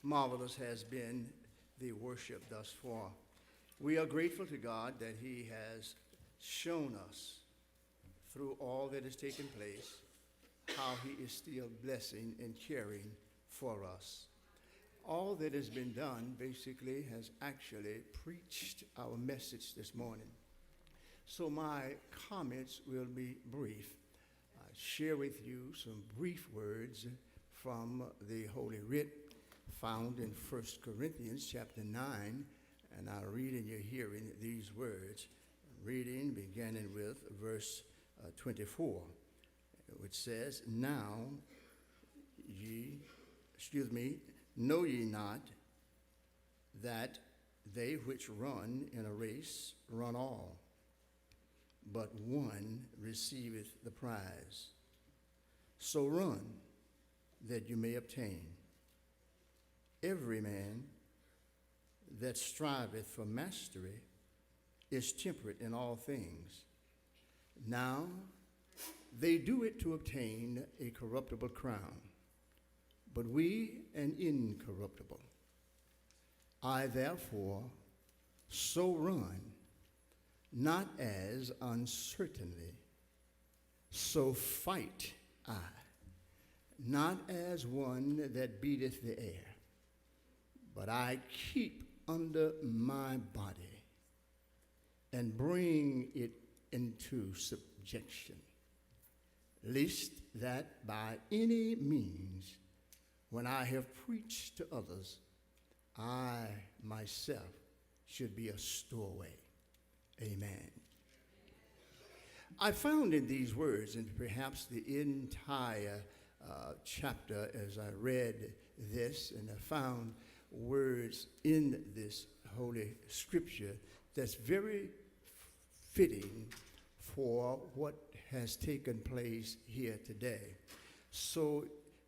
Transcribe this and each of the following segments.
marvelous has been the worship thus far. We are grateful to God that He has shown us through all that has taken place how He is still blessing and caring for us. All that has been done basically has actually preached our message this morning. So my comments will be brief. I share with you some brief words from the Holy Writ found in 1 Corinthians chapter 9, and I'll read in your hearing these words, reading beginning with verse 24, which says, know ye not that they which run in a race run all, but one receiveth the prize. So run that you may obtain. Every man that striveth for mastery is temperate in all things. Now they do it to obtain a corruptible crown, but we an incorruptible. I therefore so run, not as uncertainly, so fight I, not as one that beateth the air, but I keep under my body and bring it into subjection, lest that by any means, when I have preached to others, I myself should be a stowaway. Amen. I found in these words, and perhaps the entire chapter as I read this, and I found words in this Holy Scripture that's very fitting for what has taken place here today. So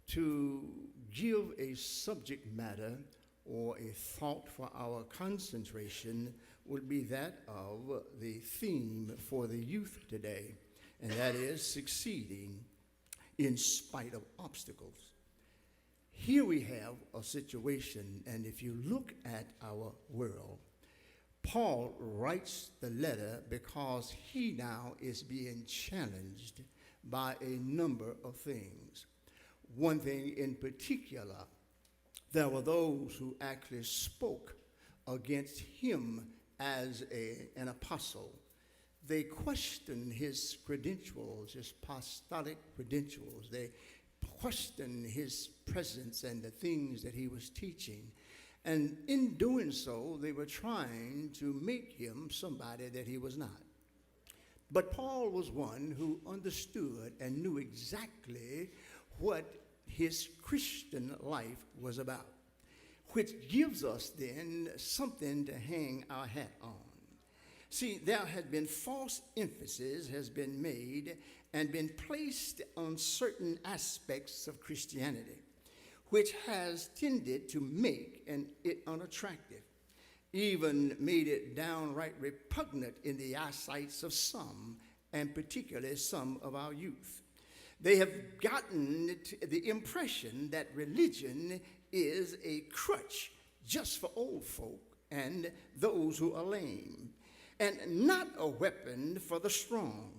to give a subject matter or a thought for our concentration would be that of the theme for the youth today, and that is succeeding in spite of obstacles. Here we have a situation, and if you look at our world, Paul writes the letter because he now is being challenged by a number of things. One thing in particular, there were those who actually spoke against him as an apostle. They questioned his credentials, his apostolic credentials. They questioned his presence and the things that he was teaching. And in doing so, they were trying to make him somebody that he was not. But Paul was one who understood and knew exactly what his Christian life was about, which gives us then something to hang our hat on. See, there has been false emphasis has been made and been placed on certain aspects of Christianity, which has tended to make it unattractive, even made it downright repugnant in the eyesights of some, and particularly some of our youth. They have gotten the impression that religion is a crutch just for old folk and those who are lame, and not a weapon for the strong.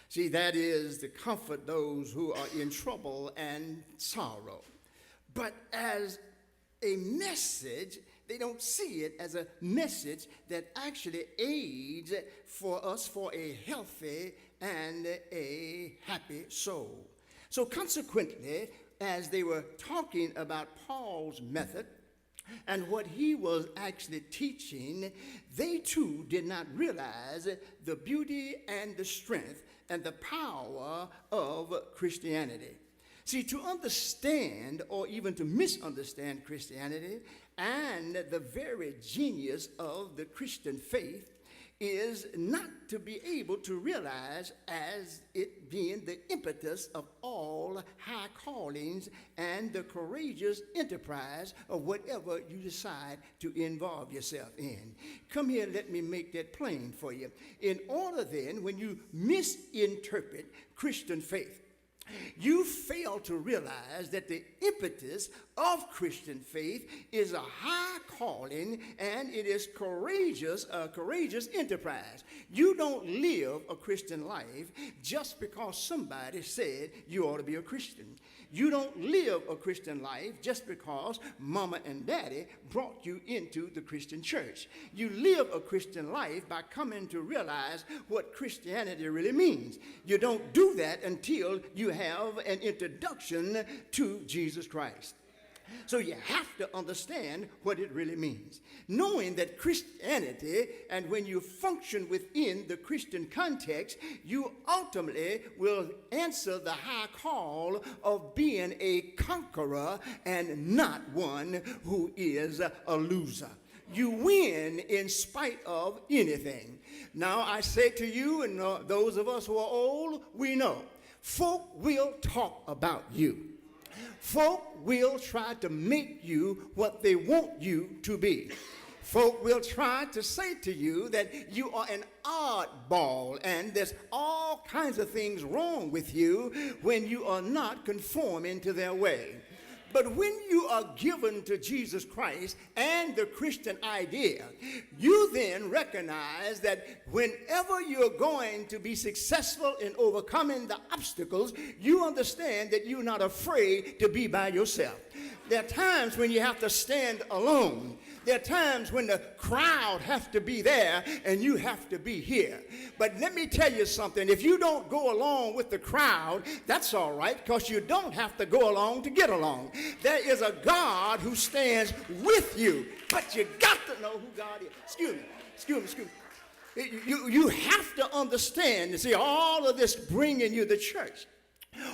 See, that is to comfort those who are in trouble and sorrow. But as a message, they don't see it as a message that actually aids for us for a healthy and a happy soul. So consequently, as they were talking about Paul's method and what he was actually teaching, they too did not realize the beauty and the strength and the power of Christianity. See, to understand or even to misunderstand Christianity and the very genius of the Christian faith is not to be able to realize as it being the impetus of all high callings and the courageous enterprise of whatever you decide to involve yourself in. Come here, let me make that plain for you. In order then, when you misinterpret Christian faith, You fail to realize that the impetus of Christian faith is a high calling, and it is a courageous enterprise. You don't live a Christian life just because somebody said you ought to be a Christian. You don't live a Christian life just because mama and daddy brought you into the Christian church. You live a Christian life by coming to realize what Christianity really means. You don't do that until you have an introduction to Jesus Christ. So you have to understand what it really means. Knowing that Christianity, and when you function within the Christian context, you ultimately will answer the high call of being a conqueror and not one who is a loser. You win in spite of anything. Now I say to you, and those of us who are old, we know, folk will talk about you. Folk will try to make you what they want you to be. Folk will try to say to you that you are an oddball and there's all kinds of things wrong with you when you are not conforming to their way. But when you are given to Jesus Christ and the Christian idea, you then recognize that whenever you're going to be successful in overcoming the obstacles, you understand that you're not afraid to be by yourself. There are times when you have to stand alone. There are times when the crowd have to be there and you have to be here. But let me tell you something. If you don't go along with the crowd, that's all right, because you don't have to go along to get along. There is a God who stands with you, but you got to know who God is. Excuse me. You have to understand, you see, all of this bringing you the church.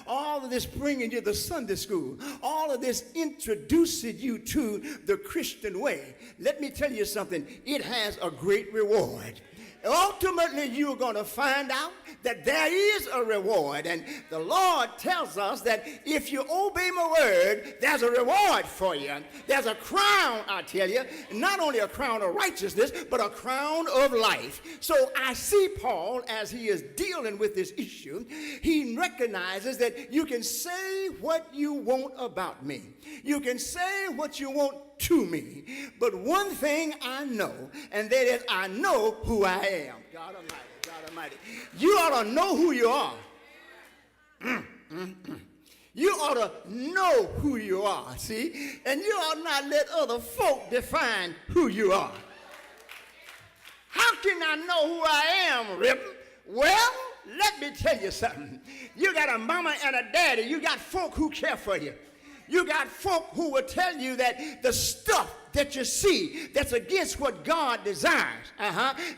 All of this bringing you the Sunday school, all of this introducing you to the Christian way. Let me tell you something, it has a great reward. Ultimately, you're going to find out that there is a reward. And the Lord tells us that if you obey my word, there's a reward for you. There's a crown, I tell you, not only a crown of righteousness, but a crown of life. So I see Paul, as he is dealing with this issue, he recognizes that you can say what you want about me. You can say what you want to me. But one thing I know, and that is I know who I am. God Almighty, God Almighty. You ought to know who you are. You ought to know who you are, see? And you ought not let other folk define who you are. How can I know who I am, Rip? Well, let me tell you something. You got a mama and a daddy. You got folk who care for you. You got folk who will tell you that the stuff that you see that's against what God desires,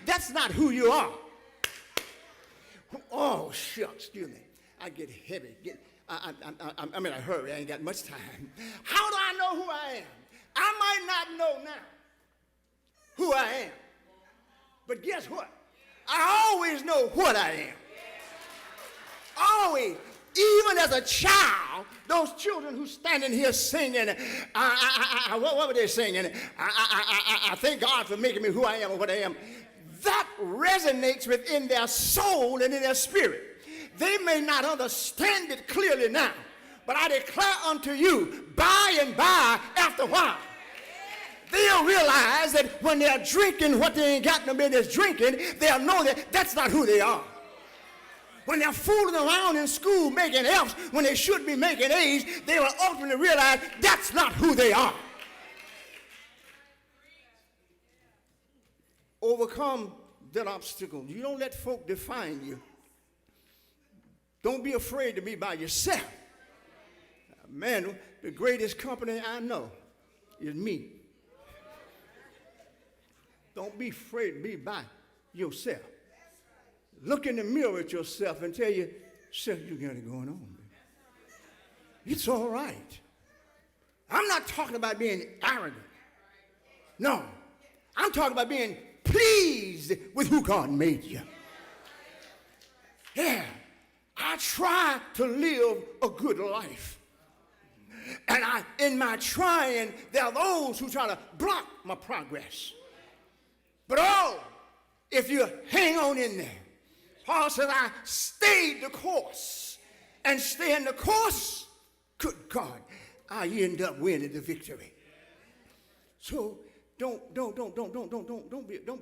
that's not who you are. Oh, shucks, excuse me. I get heavy. I'm in a hurry. I ain't got much time. How do I know who I am? I might not know now who I am. But guess what? I always know what I am. Always. Even as a child, those children who standing here singing, what were they singing? I thank God for making me who I am or what I am. That resonates within their soul and in their spirit. They may not understand it clearly now, but I declare unto you, by and by, after a while, they'll realize that when they're drinking what they ain't got no business drinking, they'll know that that's not who they are. When they're fooling around in school making F's when they should be making A's, they will ultimately realize that's not who they are. Overcome that obstacle. You don't let folk define you. Don't be afraid to be by yourself. Man, the greatest company I know is me. Don't be afraid to be by yourself. Look in the mirror at yourself and tell yourself, you got it going on, baby. It's all right. I'm not talking about being arrogant. No. I'm talking about being pleased with who God made you. Yeah. I try to live a good life. And in my trying, there are those who try to block my progress. But if you hang on in there, Paul says, I stayed the course. and stay in the course, good God, I end up winning the victory. So don't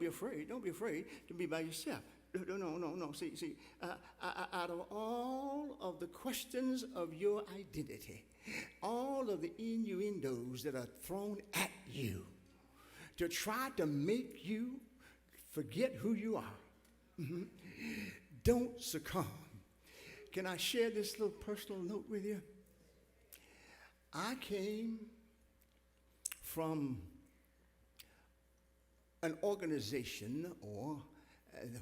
be afraid. Don't be afraid to be by yourself. No. See, out of all of the questions of your identity, all of the innuendos that are thrown at you to try to make you forget who you are, don't succumb. Can I share this little personal note with you? I came from an organization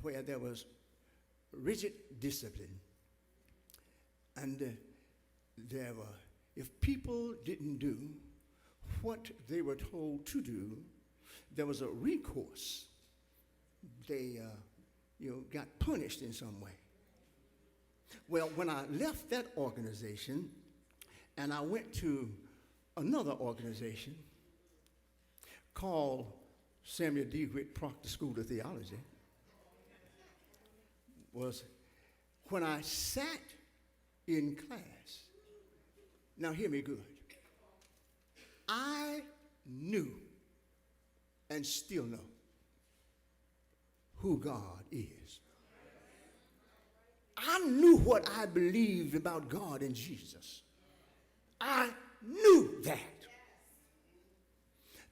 where there was rigid discipline. And if people didn't do what they were told to do, there was a recourse. They got punished in some way. Well, when I left that organization and I went to another organization called Samuel D. Witt Proctor School of Theology, was when I sat in class. Now hear me good. I knew and still know who God is. I knew what I believed about God and Jesus. I knew that.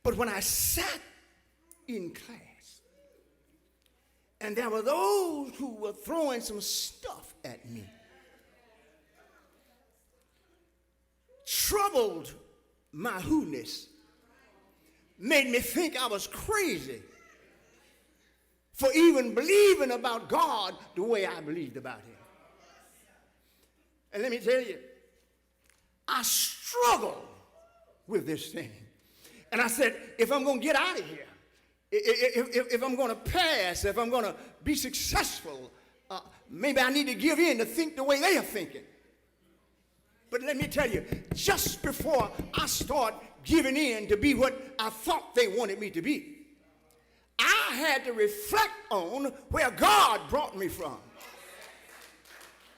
But when I sat in class, and there were those who were throwing some stuff at me, troubled my who-ness, made me think I was crazy for even believing about God the way I believed about him. And let me tell you, I struggled with this thing. And I said, if I'm going to get out of here, if I'm going to pass, if I'm going to be successful, maybe I need to give in to think the way they are thinking. But let me tell you, just before I start giving in to be what I thought they wanted me to be, I had to reflect on where God brought me from.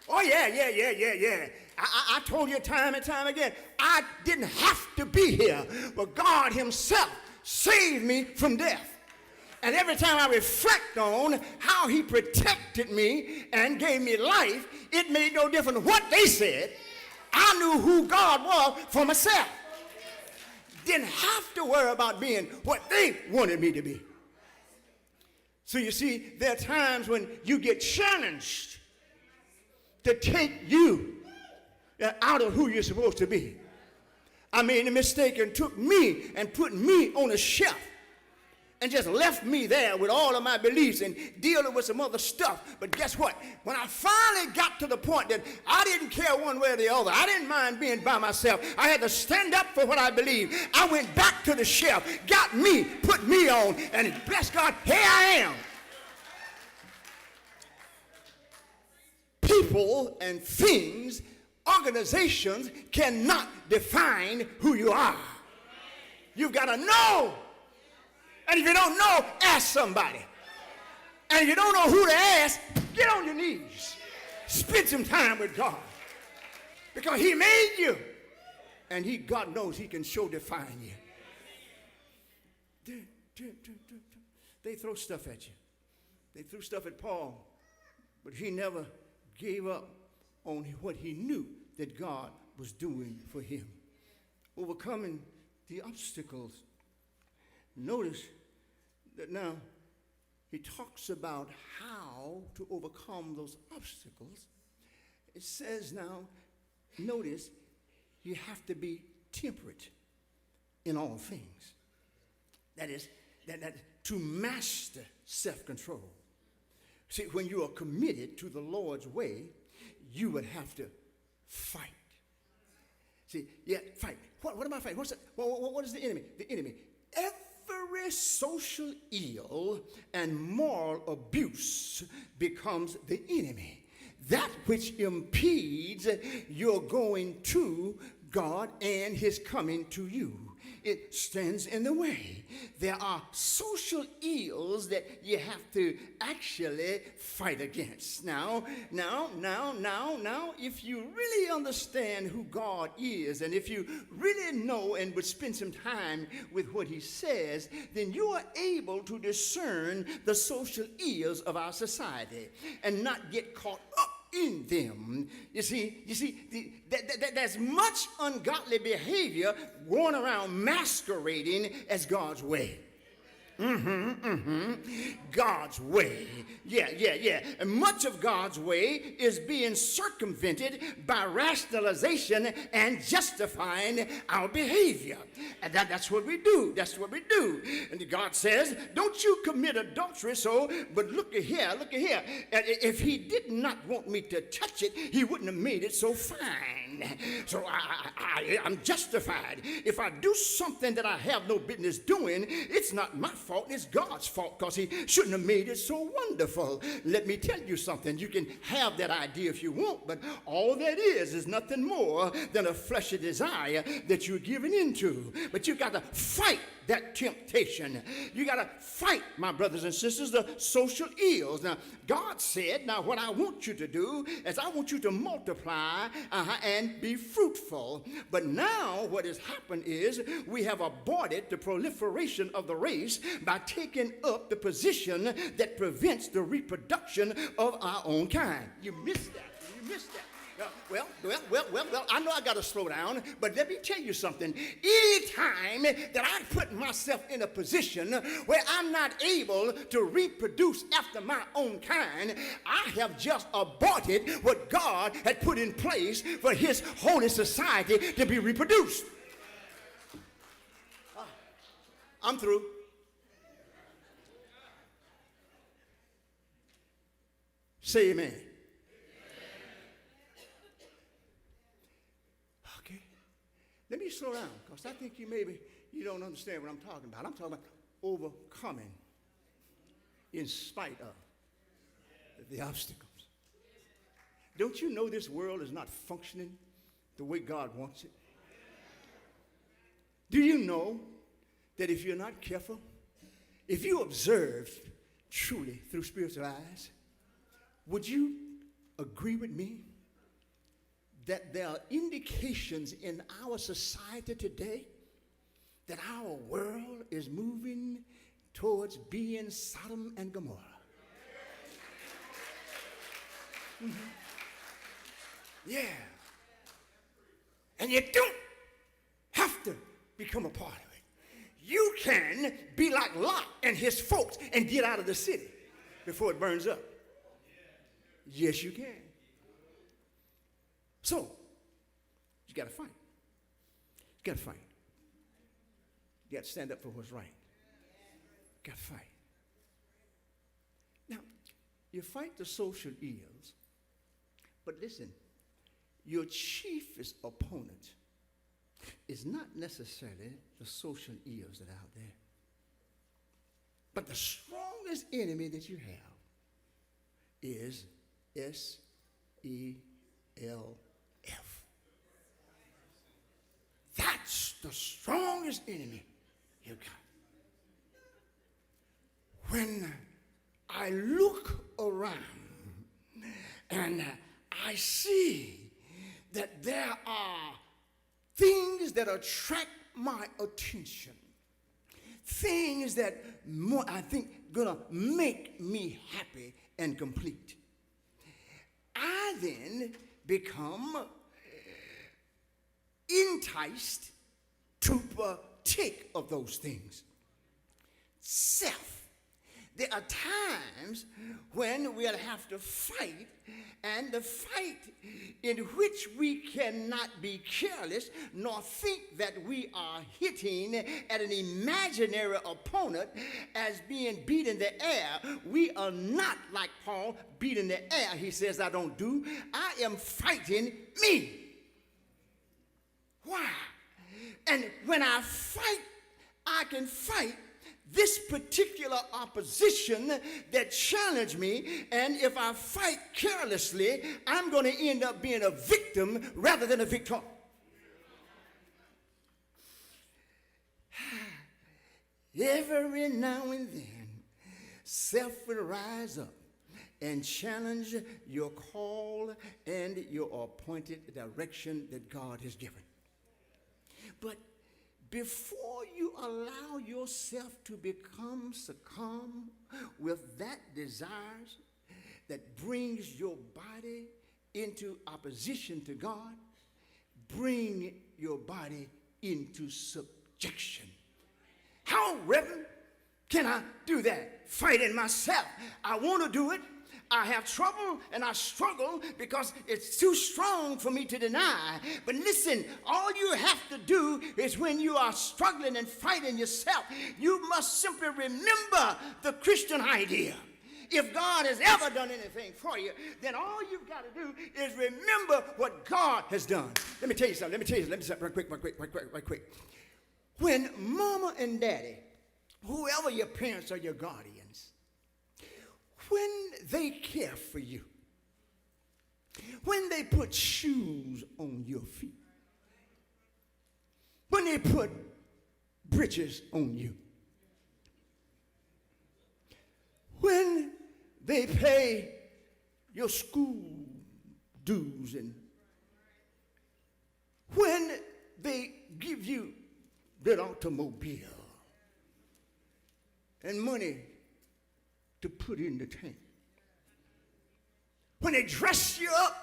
Oh, yeah. I told you time and time again, I didn't have to be here, but God himself saved me from death. And every time I reflect on how he protected me and gave me life, it made no difference what they said. I knew who God was for myself. Didn't have to worry about being what they wanted me to be. So you see, there are times when you get challenged to take you out of who you're supposed to be. I made a mistake and took me and put me on a shelf and just left me there with all of my beliefs and dealing with some other stuff. But guess what? When I finally got to the point that I didn't care one way or the other, I didn't mind being by myself. I had to stand up for what I believed. I went back to the shelf, got me, put me on, and bless God, here I am. People and things, organizations cannot define who you are. You've got to know. And if you don't know, ask somebody. And if you don't know who to ask, get on your knees. Spend some time with God. Because he made you. And God knows he can sure define you. They throw stuff at you. They threw stuff at Paul. But he never gave up on what he knew that God was doing for him. Overcoming the obstacles. Notice that now he talks about how to overcome those obstacles. It says now, notice, you have to be temperate in all things. That is, that to master self-control. See, when you are committed to the Lord's way, you would have to fight. See, fight. What am I fighting? What is the enemy? The enemy. Every social ill and moral abuse becomes the enemy. That which impedes your going to God and his coming to you. it stands in the way. There are social ills that you have to actually fight against. Now, if you really understand who God is, and if you really know and would spend some time with what he says, then you are able to discern the social ills of our society and not get caught up in them. You see, there's much ungodly behavior going around masquerading as God's way. God's way. Yeah. And much of God's way is being circumvented by rationalization and justifying our behavior. And that's what we do. And God says, don't you commit adultery. But look at here. If he did not want me to touch it, he wouldn't have made it so fine. So I'm justified. If I do something that I have no business doing, it's not my fault. It's God's fault, because he shouldn't have made it so wonderful. Let me tell you something. You can have that idea if you want, but all that is nothing more than a fleshly desire that you're giving into. But you got to fight that temptation. You got to fight, my brothers and sisters, the social ills. Now, God said, now what I want you to do is I want you to multiply and be fruitful. But now what has happened is we have aborted the proliferation of the race by taking up the position that prevents the reproduction of our own kind. You missed that. Well, I know I got to slow down, but let me tell you something. Anytime that I put myself in a position where I'm not able to reproduce after my own kind, I have just aborted what God had put in place for his holy society to be reproduced. I'm through. Say amen. Let me slow down, because I think you don't understand what I'm talking about. I'm talking about overcoming in spite of the obstacles. Don't you know this world is not functioning the way God wants it? Do you know that if you're not careful, if you observe truly through spiritual eyes, would you agree with me that there are indications in our society today that our world is moving towards being Sodom and Gomorrah? Yeah. And you don't have to become a part of it. You can be like Lot and his folks and get out of the city before it burns up. Yes, you can. So, you got to fight. You got to fight. You got to stand up for what's right. You got to fight. Now, you fight the social ills, but listen, your chiefest opponent is not necessarily the social ills that are out there, but the strongest enemy that you have is S-E-L-F. That's the strongest enemy you got. When I look around and I see that there are things that attract my attention, things that I think gonna make me happy and complete, I then become enticed to partake of those things. Self. There are times when we'll have to fight, and the fight in which we cannot be careless nor think that we are hitting at an imaginary opponent as being beat in the air. We are not like Paul, beat in the air. He says, I don't do. I am fighting me. Why? And when I fight, I can fight this particular opposition that challenged me, and if I fight carelessly, I'm going to end up being a victim rather than a victor. every now and then, self will rise up and challenge your call and your appointed direction that God has given. But before you allow yourself to succumb with that desires that brings your body into opposition to God, bring your body into subjection. How, Reverend, can I do that? Fighting myself. I want to do it. I have trouble and I struggle because it's too strong for me to deny. But listen, all you have to do is when you are struggling and fighting yourself, you must simply remember the Christian idea. If God has ever done anything for you, then all you've got to do is remember what God has done. Let me tell you something. Right quick. When mama and daddy, whoever your parents or your guardians, when they care for you, when they put shoes on your feet, when they put britches on you, when they pay your school dues, and when they give you that automobile and money to put in the tank, when they dress you up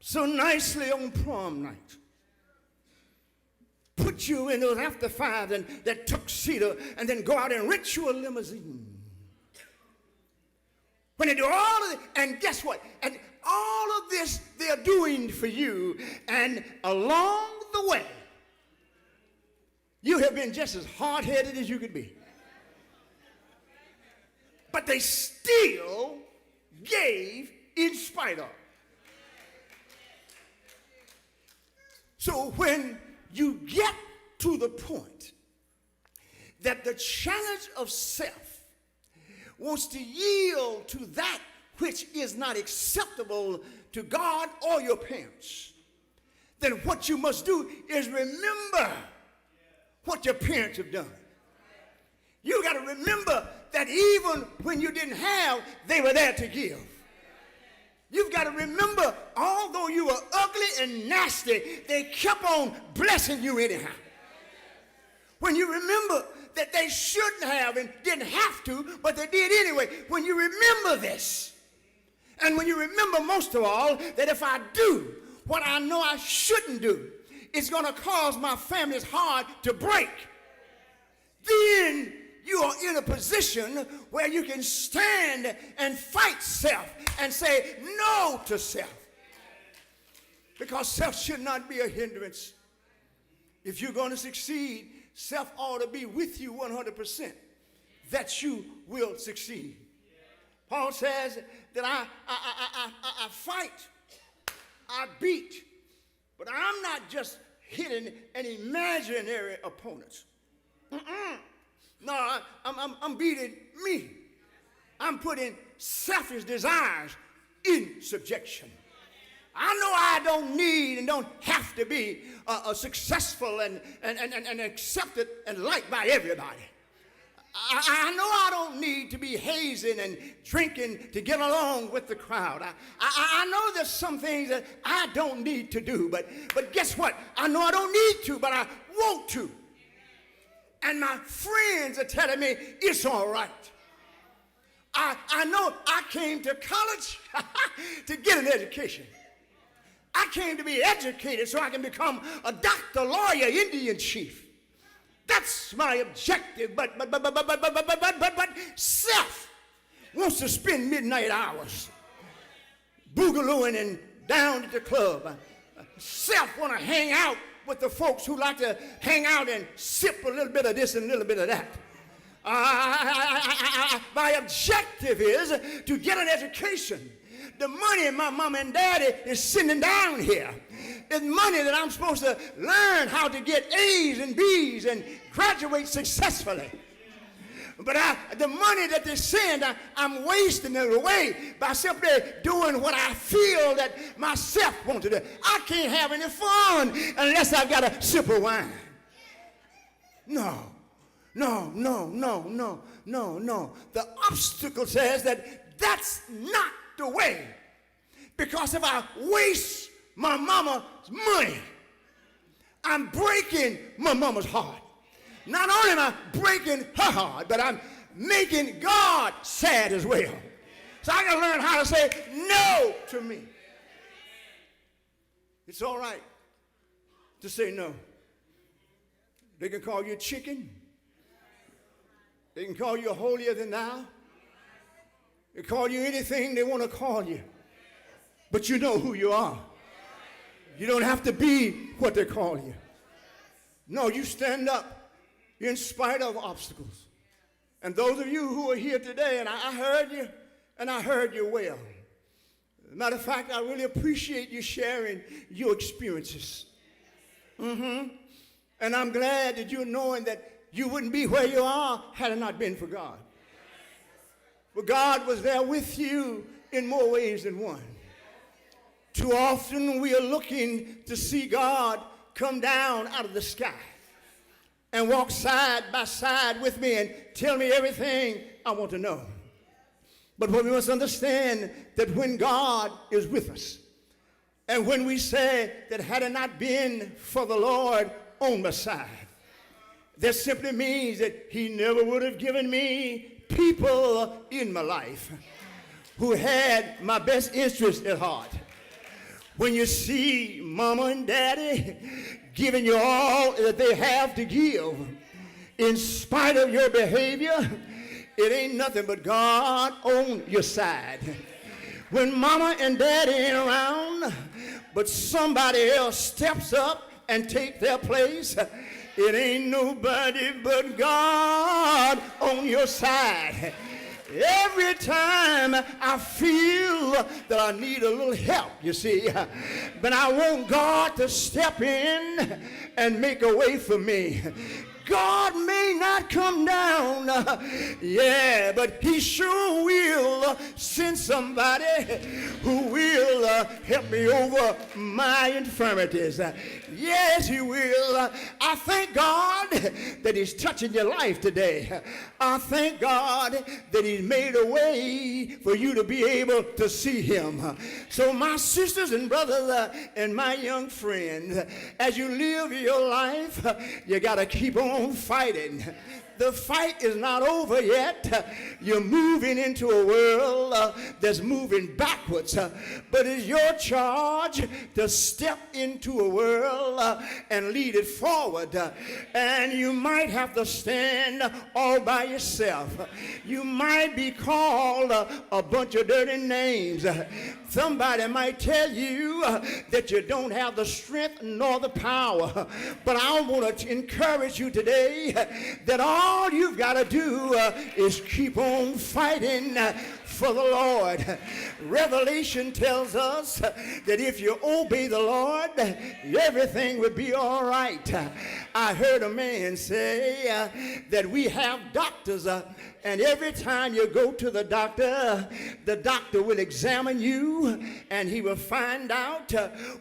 so nicely on prom night, put you in those after fives and that tuxedo, and then go out and rent you a limousine. When they do all of it, and guess what? And all of this they're doing for you, and along the way, you have been just as hard-headed as you could be. But they still gave in spite of. So when you get to the point that the challenge of self wants to yield to that which is not acceptable to God or your parents, then what you must do is remember what your parents have done. You got to remember that even when you didn't have, they were there to give. You've got to remember, although you were ugly and nasty, they kept on blessing you anyhow. When you remember that they shouldn't have and didn't have to, but they did anyway, when you remember this, and when you remember most of all that if I do what I know I shouldn't do, it's going to cause my family's heart to break, then you are in a position where you can stand and fight self and say no to self. Because self should not be a hindrance. If you're going to succeed, self ought to be with you 100%, that you will succeed. Paul says that I fight, I beat, but I'm not just hitting an imaginary opponent. No, I'm beating me. I'm putting selfish desires in subjection. I know I don't need and don't have to be successful and accepted and liked by everybody. I know I don't need to be hazing and drinking to get along with the crowd. I know there's some things that I don't need to do, but guess what? I know I don't need to, but I want to. And my friends are telling me it's all right. I know I came to college to get an education. I came to be educated so I can become a doctor, lawyer, Indian chief. That's my objective. But self wants to spend midnight hours boogalooing and down at the club. Self want to hang out with the folks who like to hang out and sip a little bit of this and a little bit of that. My objective is to get an education. The money my mom and daddy is sending down here is money that I'm supposed to learn how to get A's and B's and graduate successfully. But the money that they send, I'm wasting it away by simply doing what I feel that myself wants to do. I can't have any fun unless I've got a sip of wine. No. No, no, no, no, no, no. The obstacle says that that's not the way. Because if I waste my mama's money, I'm breaking my mama's heart. Not only am I breaking her heart, but I'm making God sad as well. So I got to learn how to say no to me. It's all right to say no. They can call you a chicken. They can call you holier than thou. They call you anything they want to call you. But you know who you are. You don't have to be what they call you. No, you stand up in spite of obstacles. And those of you who are here today, and I heard you, and I heard you well. As a matter of fact, I really appreciate you sharing your experiences. And I'm glad that you're knowing that you wouldn't be where you are had it not been for God. But God was there with you in more ways than one. Too often we are looking to see God come down out of the sky and walk side by side with me and tell me everything I want to know. But what we must understand that when God is with us, and when we say that had it not been for the Lord on my side, that simply means that he never would have given me people in my life who had my best interest at heart. When you see mama and daddy giving you all that they have to give, in spite of your behavior, it ain't nothing but God on your side. When mama and daddy ain't around, but somebody else steps up and take their place, it ain't nobody but God on your side. Every time I feel that I need a little help, you see, but I want God to step in and make a way for me. God may not come down, but he sure will send somebody who will help me over my infirmities. Yes, he will. I thank God that he's touching your life today. I thank God that he's made a way for you to be able to see him. So my sisters and brothers and my young friends, as you live your life, you got to keep on fighting. The fight is not over yet. You're moving into a world that's moving backwards. But it's your charge to step into a world and lead it forward. And you might have to stand all by yourself. You might be called a bunch of dirty names. Somebody might tell you that you don't have the strength nor the power. But I want to encourage you today that all you've got to do is keep on fighting for the Lord. Revelation tells us that if you obey the Lord, everything will be all right. I heard a man say that we have doctors, and every time you go to the doctor will examine you, and he will find out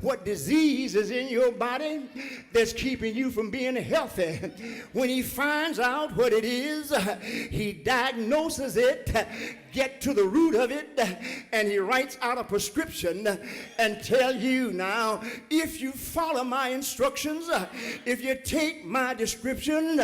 what disease is in your body that's keeping you from being healthy. When he finds out what it is, he diagnoses it, get to the root of it, and he writes out a prescription and tell you, now, if you follow my instructions, if you take my description,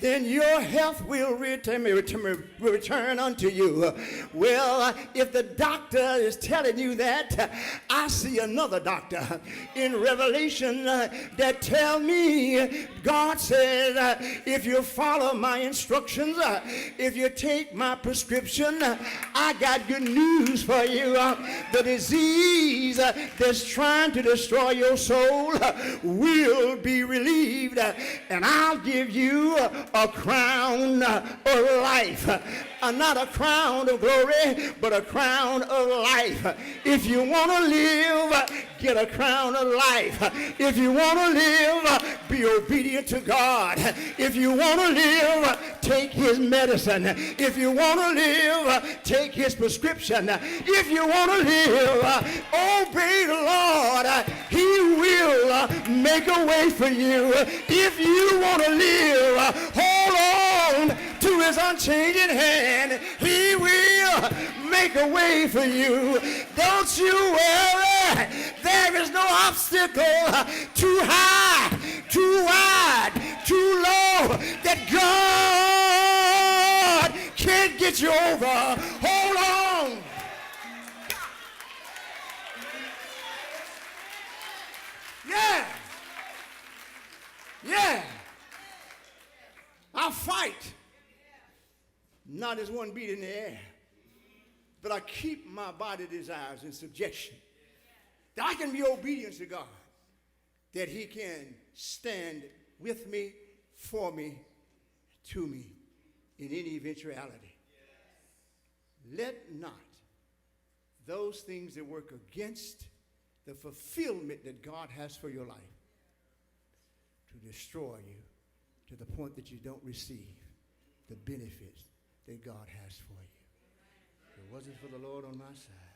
then your health will return unto you. Well, if the doctor is telling you that, I see another doctor in Revelation that tell me, God says, if you follow my instructions, if you take my prescription, I got good news for you. The disease that's trying to destroy your soul will be relieved, and I'll give you a crown of life. Not a crown of glory, but a crown of life. If you want to live, get a crown of life. If you want to live, be obedient to God. If you want to live, take his medicine. If you want to live, take his prescription. If you want to live, obey the Lord. He will make a way for you. If you want to live, hold on to his unchanging hand. He will make a way for you. Don't you worry. There is no obstacle too high, too wide, too low that God can't get you over. Hold on. Yeah. Yeah. I fight. Not as one beat in the air, but I keep my body desires in subjection. That I can be obedient to God. That he can stand with me, for me, to me, in any eventuality. Let not those things that work against the fulfillment that God has for your life to destroy you to the point that you don't receive the benefits that God has for you. If it wasn't for the Lord on my side,